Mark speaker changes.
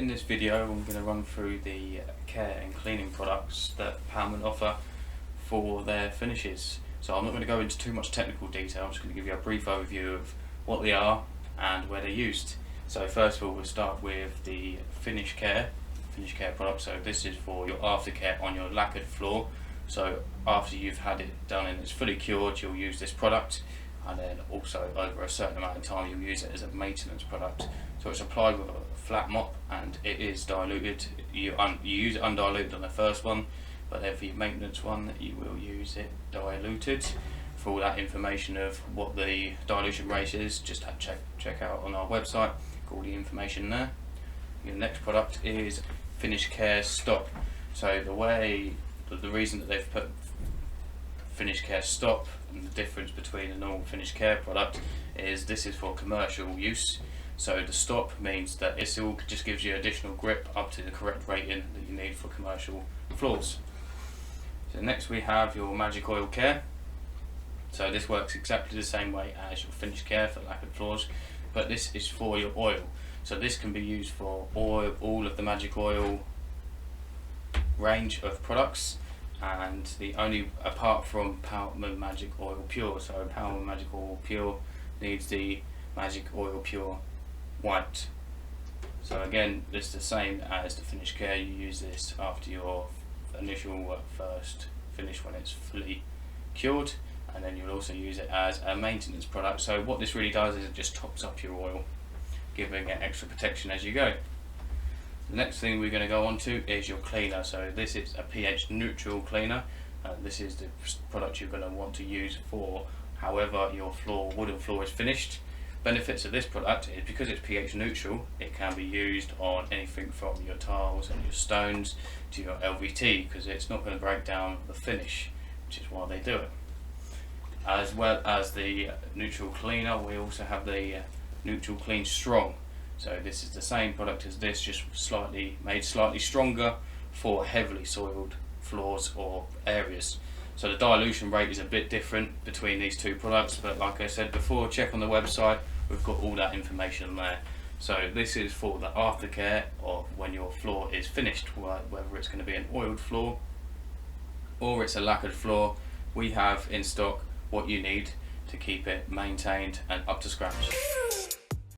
Speaker 1: in this video I'm going to run through the care and cleaning products that Pallmann offer for their finishes. So I'm not going to go into too much technical detail, I'm just going to give you a brief overview of what they are and where they're used. So first of all, we'll start with the finish care product. So this is for your aftercare on your lacquered floor. So after you've had it done and it's fully cured, you'll use this product, and then also over a certain amount of time you'll use it as a maintenance product. So it's applied with a flat mop and it is diluted. You use it undiluted on the first one, but then for your maintenance one you will use it diluted. For all that information of what the dilution rate is, just check out on our website, got all the information there. Your next product is Finish Care Stop. So the reason that they've put Finish Care Stop and the difference between a normal Finish Care product is this is for commercial use. So the stop means that it still just gives you additional grip up to the correct rating that you need for commercial floors. So next we have your Magic Oil Care. So this works exactly the same way as your Finish Care for lacquered floors, but this is for your oil. So this can be used for all of the Magic Oil range of products, and the only apart from Pallmann Magic Oil Pure. So Pallmann Magic Oil Pure needs the Magic Oil Pure White. So again, this is the same as the Finish Care. You use this after your initial first finish when it's fully cured, and then you'll also use it as a maintenance product. So what this really does is it just tops up your oil, giving it extra protection as you go. The next thing we're going to go on to is your cleaner. So this is a pH neutral cleaner. This is the product you're going to want to use for however your wooden floor is finished. Benefits of this product is because it's pH neutral, it can be used on anything from your tiles and your stones to your LVT, because it's not going to break down the finish, which is why they do it. As well as the neutral cleaner, we also have the Neutral Clean Strong. So this is the same product as this, just made slightly stronger for heavily soiled floors or areas. So the dilution rate is a bit different between these two products, but like I said before, check on the website, we've got all that information there. So this is for the aftercare of when your floor is finished, whether it's going to be an oiled floor or it's a lacquered floor. We have in stock what you need to keep it maintained and up to scratch.